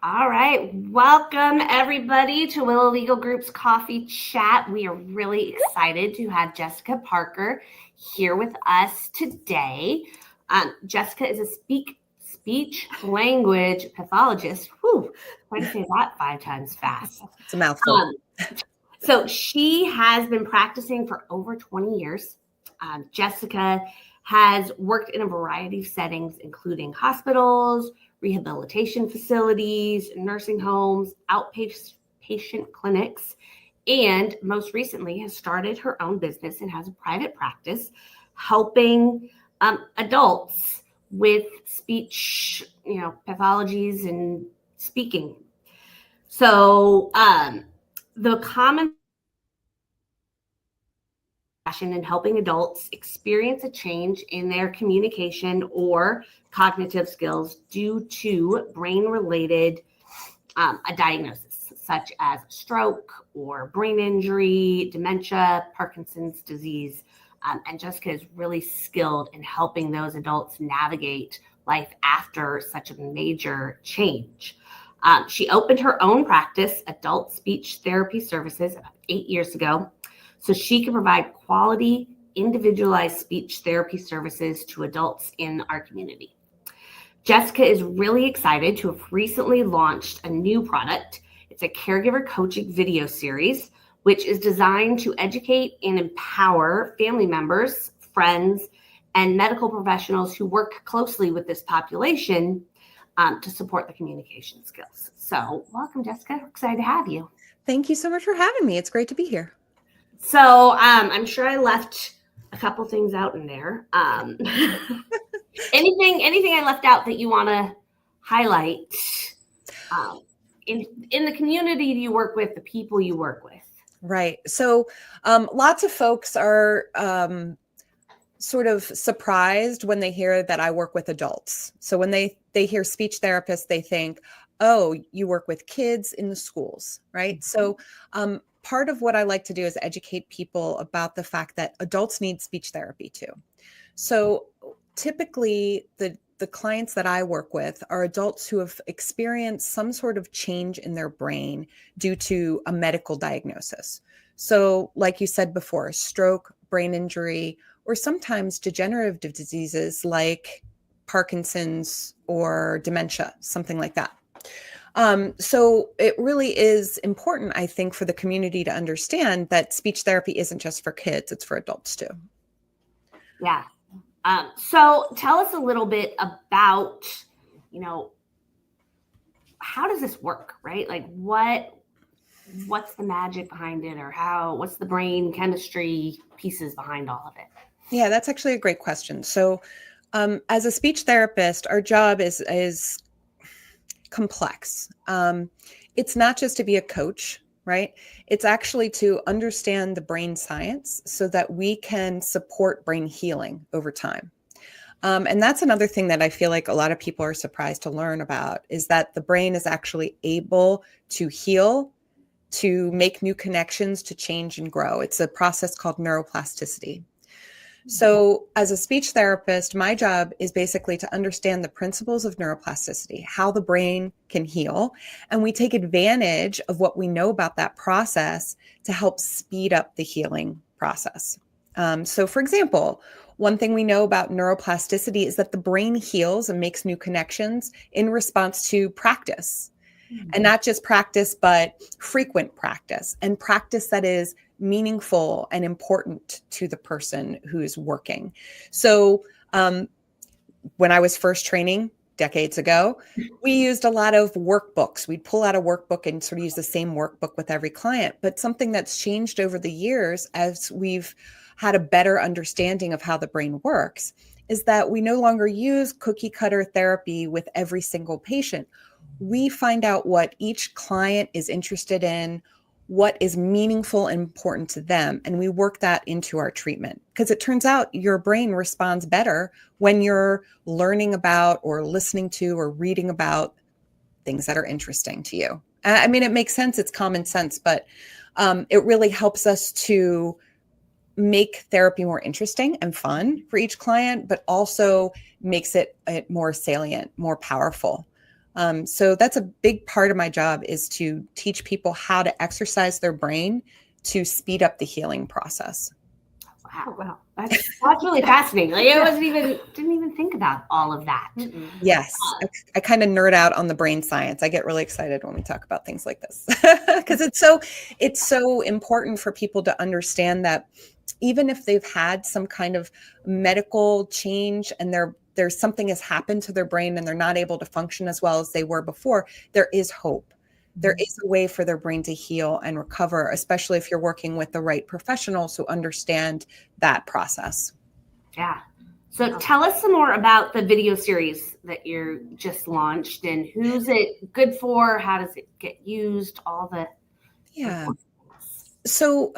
All right. Welcome, everybody, to Willow Legal Group's Coffee Chat. We are really excited to have Jessica Parker here with us today. Jessica is a speech language pathologist. Whew, try to say that 5 times fast. It's a mouthful. So she has been practicing for over 20 years. Jessica has worked in a variety of settings, including hospitals, rehabilitation facilities, nursing homes, outpatient clinics, and most recently has started her own business and has a private practice helping adults with speech, pathologies and speaking. So the common in helping adults experience a change in their communication or cognitive skills due to brain-related a diagnosis, such as stroke or brain injury, dementia, Parkinson's disease. And Jessica is really skilled in helping those adults navigate life after such a major change. She opened her own practice, Adult Speech Therapy Services, about 8 years ago, so she can provide quality, individualized speech therapy services to adults in our community. Jessica is really excited to have recently launched a new product. It's a Caregiver Coaching video series, which is designed to educate and empower family members, friends, and medical professionals who work closely with this population to support the communication skills. So welcome, Jessica. We're excited to have you. Thank you so much for having me. It's great to be here. So I'm sure I left a couple things out in there. Anything I left out that you want to highlight in the community you work with, the people you work with? Right. So lots of folks are sort of surprised when they hear that I work with adults. So when they hear speech therapists, they think, oh, you work with kids in the schools, right? Mm-hmm. So part of what I like to do is educate people about the fact that adults need speech therapy too. So typically the clients that I work with are adults who have experienced some sort of change in their brain due to a medical diagnosis. So like you said before, stroke, brain injury, or sometimes degenerative diseases like Parkinson's or dementia, something like that. So it really is important, I think, for the community to understand that speech therapy isn't just for kids, it's for adults too. Yeah. So tell us a little bit about, how does this work, right? Like what's the magic behind it, or what's the brain chemistry pieces behind all of it? Yeah, that's actually a great question. So as a speech therapist, our job is complex. It's not just to be a coach, right? It's actually to understand the brain science so that we can support brain healing over time. And that's another thing that I feel like a lot of people are surprised to learn about, is that the brain is actually able to heal, to make new connections, to change and grow. It's a process called neuroplasticity. So as a speech therapist, my job is basically to understand the principles of neuroplasticity, how the brain can heal. And we take advantage of what we know about that process to help speed up the healing process. So for example, one thing we know about neuroplasticity is that the brain heals and makes new connections in response to practice. And not just practice, but frequent practice, and practice that is meaningful and important to the person who is working. So when I was first training decades ago, we used a lot of workbooks. We'd pull out a workbook and sort of use the same workbook with every client. But something that's changed over the years as we've had a better understanding of how the brain works is that we no longer use cookie cutter therapy with every single patient. We find out what each client is interested in, what is meaningful and important to them, and we work that into our treatment. Because it turns out your brain responds better when you're learning about or listening to or reading about things that are interesting to you. I mean, it makes sense. It's common sense, but it really helps us to make therapy more interesting and fun for each client, but also makes it more salient, more powerful. So that's a big part of my job, is to teach people how to exercise their brain to speed up the healing process. Wow. That's really fascinating. Like, I didn't even think about all of that. Yes. I kind of nerd out on the brain science. I get really excited when we talk about things like this because it's so important for people to understand that even if they've had some kind of medical change and there's something has happened to their brain and they're not able to function as well as they were before, there is hope. There is a way for their brain to heal and recover, especially if you're working with the right professionals who understand that process. Yeah. So tell us some more about the video series that you're just launched, and who's it good for? How does it get used? All the So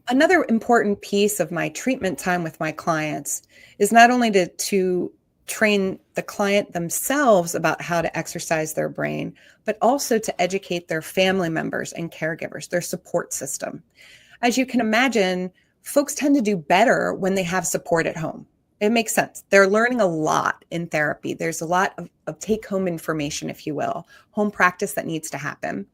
another important piece of my treatment time with my clients is not only to train the client themselves about how to exercise their brain, but also to educate their family members and caregivers, their support system. As you can imagine, folks tend to do better when they have support at home. It makes sense. They're learning a lot in therapy. There's a lot of take-home information, if you will, home practice that needs to happen.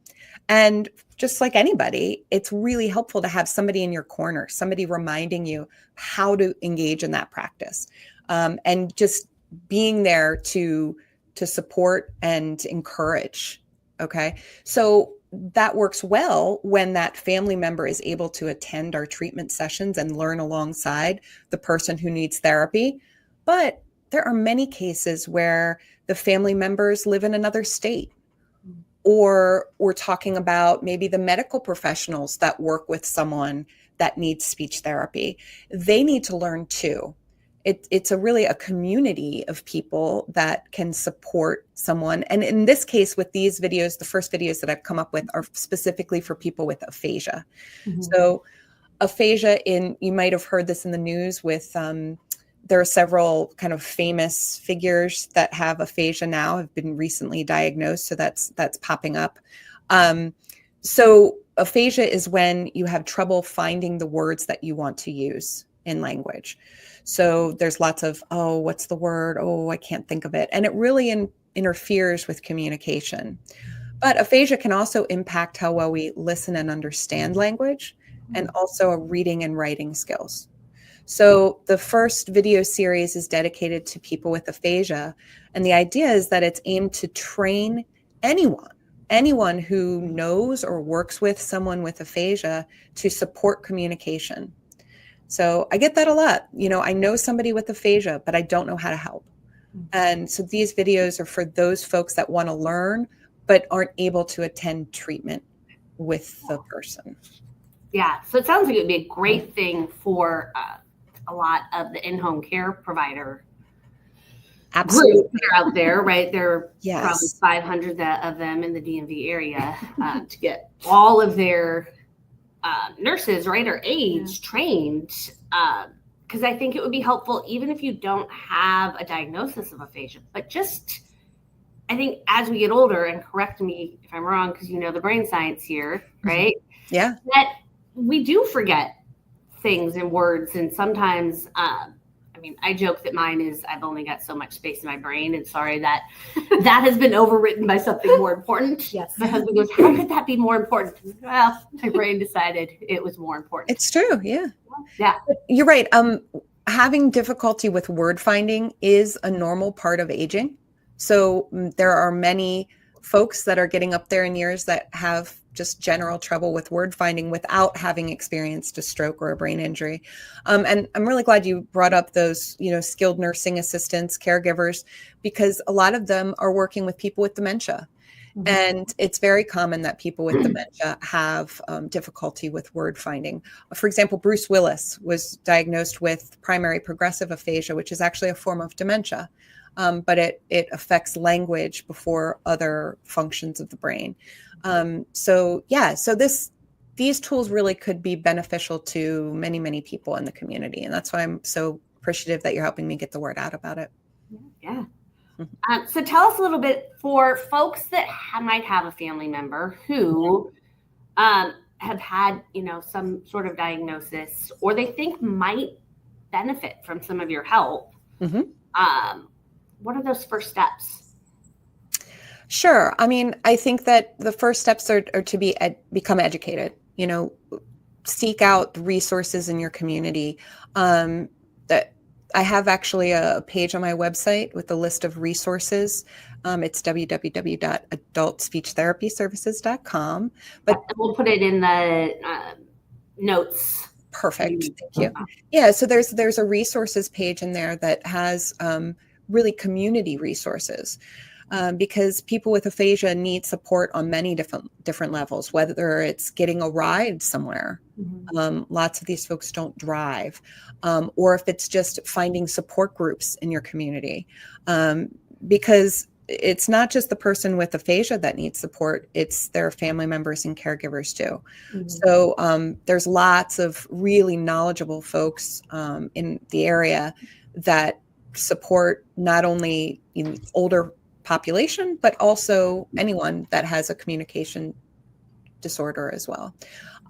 And just like anybody, it's really helpful to have somebody in your corner, somebody reminding you how to engage in that practice, and just being there to support and encourage. Okay. So that works well when that family member is able to attend our treatment sessions and learn alongside the person who needs therapy. But there are many cases where the family members live in another state, or we're talking about maybe the medical professionals that work with someone that needs speech therapy. They need to learn too. It's really a community of people that can support someone. And in this case, with these videos, the first videos that I've come up with are specifically for people with aphasia. So aphasia, you might have heard this in the news with, there are several kind of famous figures that have aphasia now, have been recently diagnosed. So that's popping up. So aphasia is when you have trouble finding the words that you want to use in language. So there's lots of, oh, what's the word? Oh, I can't think of it. And it really interferes with communication. But aphasia can also impact how well we listen and understand language, and also reading and writing skills. So the first video series is dedicated to people with aphasia. And the idea is that it's aimed to train anyone who knows or works with someone with aphasia to support communication. So I get that a lot. I know somebody with aphasia, but I don't know how to help. And so these videos are for those folks that want to learn, but aren't able to attend treatment with the person. Yeah. So it sounds like it would be a great thing for a lot of the in-home care provider groups that are out there, right? There are probably 500 of them in the DMV area to get all of their nurses, right, or aides trained, because I think it would be helpful even if you don't have a diagnosis of aphasia. But just, I think as we get older, and correct me if I'm wrong, because you know the brain science here, right? Yeah. That we do forget things and words, and sometimes I joke that mine is I've only got so much space in my brain, and sorry that has been overwritten by something more important. Yes. My husband goes, how could that be more important? Well, my brain decided it was more important. It's true. Yeah. Yeah. You're right. Having difficulty with word finding is a normal part of aging. So there are many folks that are getting up there in years that have just general trouble with word finding without having experienced a stroke or a brain injury. And I'm really glad you brought up those, skilled nursing assistants, caregivers, because a lot of them are working with people with dementia. And it's very common that people with dementia have difficulty with word finding. For example, Bruce Willis was diagnosed with primary progressive aphasia, which is actually a form of dementia. But it affects language before other functions of the brain. So these tools really could be beneficial to many, many people in the community. And that's why I'm so appreciative that you're helping me get the word out about it. Yeah. So tell us a little bit for folks that might have a family member who have had, some sort of diagnosis, or they think might benefit from some of your help. What are those first steps? Sure. I mean, I think that the first steps are to become educated, seek out resources in your community. That I have actually a page on my website with a list of resources. It's www.adultspeechtherapyservices.com. But We'll put it in the notes. perfect. Thank you. Yeah. So there's a resources page in there that has really community resources. Because people with aphasia need support on many different levels, whether it's getting a ride somewhere. Lots of these folks don't drive, or if it's just finding support groups in your community, because it's not just the person with aphasia that needs support, it's their family members and caregivers too. So there's lots of really knowledgeable folks in the area that support not only older population, but also anyone that has a communication disorder as well.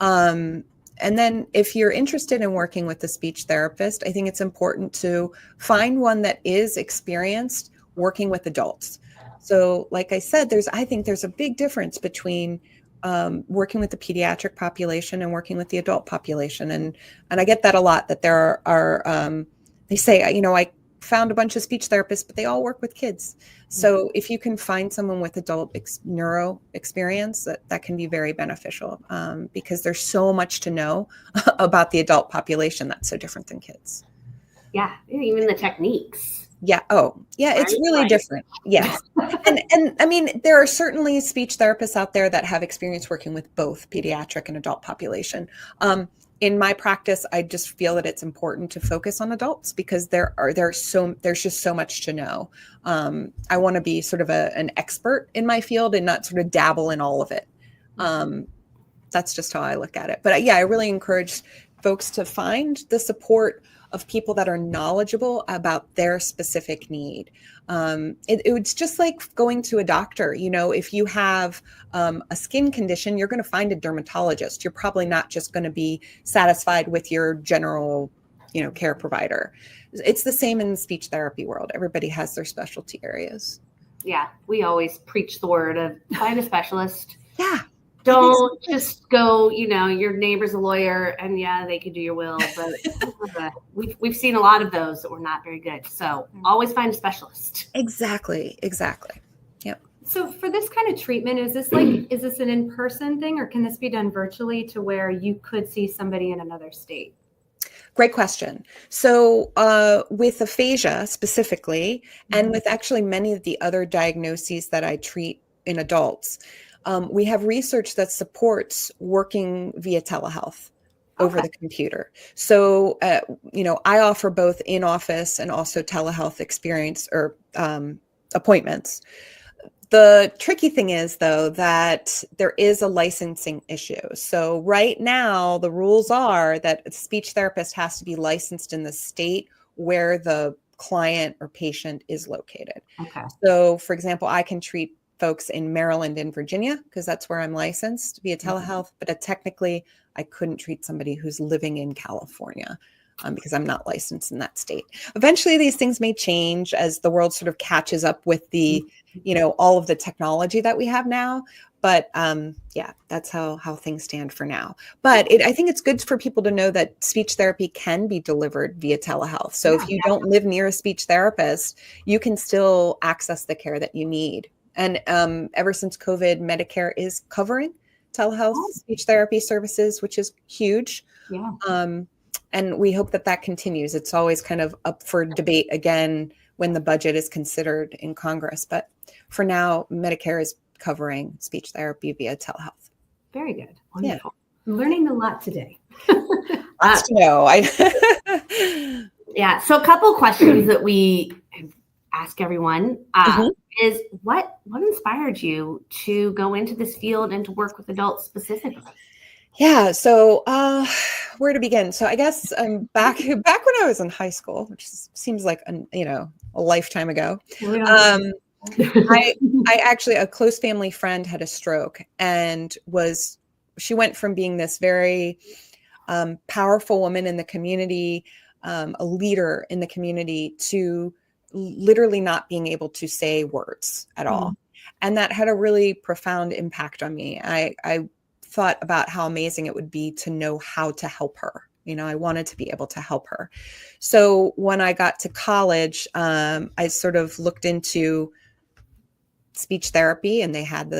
And then if you're interested in working with a speech therapist, I think it's important to find one that is experienced working with adults. So like I said, I think there's a big difference between working with the pediatric population and working with the adult population. And I get that a lot, that there are they say, I found a bunch of speech therapists, but they all work with kids. So if you can find someone with adult neuro experience, that can be very beneficial, because there's so much to know about the adult population that's so different than kids. Yeah, even the techniques. Yeah. Oh, yeah. It's really different. Yes. And I mean, there are certainly speech therapists out there that have experience working with both pediatric and adult population. In my practice, I just feel that it's important to focus on adults because there's just so much to know. I want to be sort of an expert in my field and not sort of dabble in all of it. That's just how I look at it. But yeah, I really encourage folks to find the support of people that are knowledgeable about their specific need. It's just like going to a doctor. If you have a skin condition, you're going to find a dermatologist. You're probably not just going to be satisfied with your general, care provider. It's the same in the speech therapy world. Everybody has their specialty areas. Yeah, we always preach the word of find a specialist. Yeah. Don't just go, your neighbor's a lawyer and yeah, they could do your will, but we've seen a lot of those that were not very good. So always find a specialist. Exactly. Yep. So for this kind of treatment, is this an in-person thing, or can this be done virtually to where you could see somebody in another state? Great question. So with aphasia specifically, and with actually many of the other diagnoses that I treat in adults, we have research that supports working via telehealth over the computer. So, I offer both in-office and also telehealth experience or appointments. The tricky thing is, though, that there is a licensing issue. So right now, the rules are that a speech therapist has to be licensed in the state where the client or patient is located. Okay. So, for example, I can treat folks in Maryland and Virginia because that's where I'm licensed via telehealth, but technically I couldn't treat somebody who's living in California because I'm not licensed in that state. Eventually these things may change as the world sort of catches up with the, all of the technology that we have now. But yeah, that's how things stand for now. But I think it's good for people to know that speech therapy can be delivered via telehealth. So if you don't live near a speech therapist, you can still access the care that you need. And ever since COVID, Medicare is covering telehealth speech therapy services, which is huge. Yeah. And we hope that continues. It's always kind of up for debate again when the budget is considered in Congress. But for now, Medicare is covering speech therapy via telehealth. Very good. Wonderful. I'm learning a lot today. Lots to know. Yeah. So a couple of questions that we ask everyone is what inspired you to go into this field and to work with adults specifically? Yeah. So where to begin? So I guess back when I was in high school, which seems like a lifetime ago. I actually, a close family friend had a stroke and she went from being this very powerful woman in the community, a leader in the community, to literally not being able to say words at all. And that had a really profound impact on me. I thought about how amazing it would be to know how to help her. I wanted to be able to help her. So when I got to college, I sort of looked into speech therapy, and they had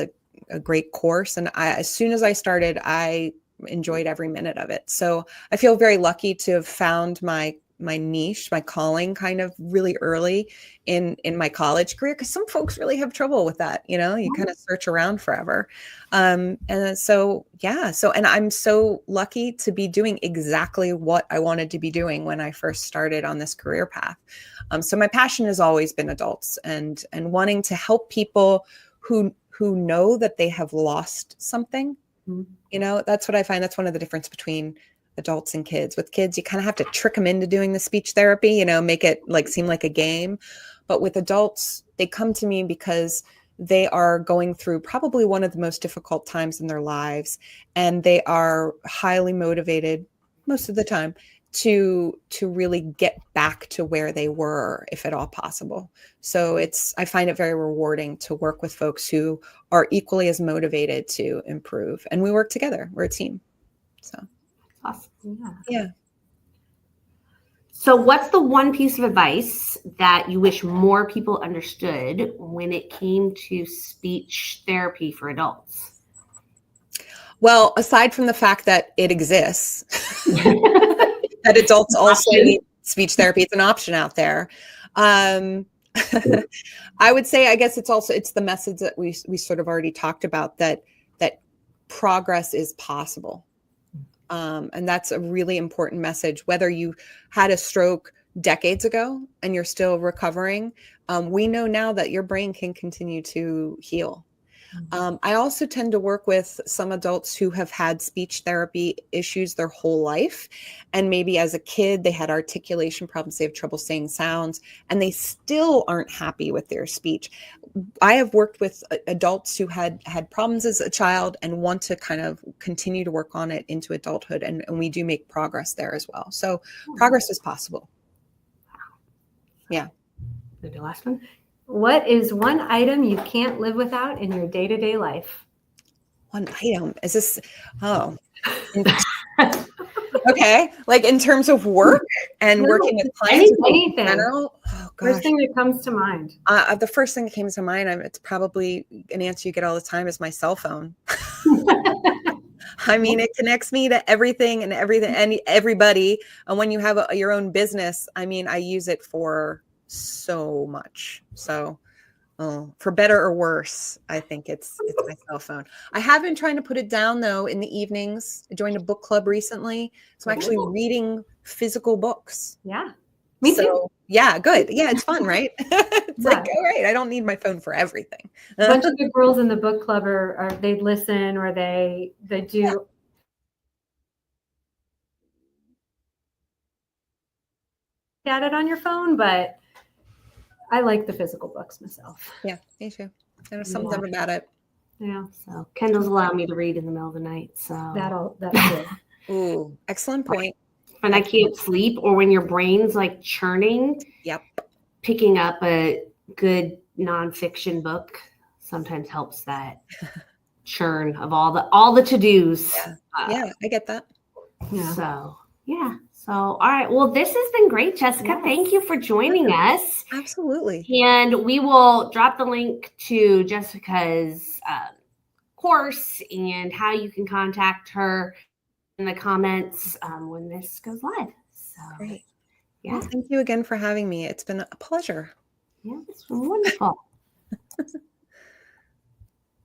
a great course. And as soon as I started, I enjoyed every minute of it. So I feel very lucky to have found my niche, my calling kind of really early in my college career, because some folks really have trouble with that. You kind of search around forever. And so I'm so lucky to be doing exactly what I wanted to be doing when I first started on this career path. So my passion has always been adults and wanting to help people who know that they have lost something. That's what I find. That's one of the difference between adults and kids. With kids, you kind of have to trick them into doing the speech therapy, make it seem like a game. But with adults, they come to me because they are going through probably one of the most difficult times in their lives. And they are highly motivated most of the time to really get back to where they were, if at all possible. So I find it very rewarding to work with folks who are equally as motivated to improve. And we work together. We're a team. So. Awesome. Yeah. So what's the one piece of advice that you wish more people understood when it came to speech therapy for adults? Well, aside from the fact that it exists, that adults also need speech therapy, it's an option out there. I would say, I guess it's the message that we sort of already talked about, that progress is possible. And that's a really important message. Whether you had a stroke decades ago and you're still recovering, we know now that your brain can continue to heal. I also tend to work with some adults who have had speech therapy issues their whole life. And maybe as a kid, they had articulation problems, they have trouble saying sounds, and they still aren't happy with their speech. I have worked with adults who had problems as a child and want to kind of continue to work on it into adulthood. And we do make progress there as well. So progress is possible. Yeah. The last one. What is one item you can't live without in your day-to-day life? One item? Is this, okay. Like in terms of work and working with clients in general? Oh, gosh. First thing that comes to mind. The first thing that came to mind, it's probably an answer you get all the time, is my cell phone. I mean, it connects me to everything and everybody. And when you have your own business, I mean, I use it for so much. So for better or worse, I think it's my cell phone. I have been trying to put it down though in the evenings. I joined a book club recently. So I'm actually reading physical books. Yeah. Me too. Yeah, good. Yeah, it's fun, right? It's like, all right, I don't need my phone for everything. A bunch of the girls in the book club are they listen or they do. Yeah. At it on your phone, but I like the physical books myself. Yeah, me too. There's something about it. Yeah. So Kindle's allowed me to read in the middle of the night. So that's good. Ooh, excellent point. When I can't sleep or when your brain's like churning. Yep. Picking up a good nonfiction book sometimes helps that churn of all the to-dos. Yeah, I get that. Yeah. So yeah. So, all right. Well, this has been great, Jessica. Yes. Thank you for joining us. Absolutely. And we will drop the link to Jessica's course and how you can contact her in the comments when this goes live. So, great. Yeah. Well, thank you again for having me. It's been a pleasure. Yeah, it's been wonderful.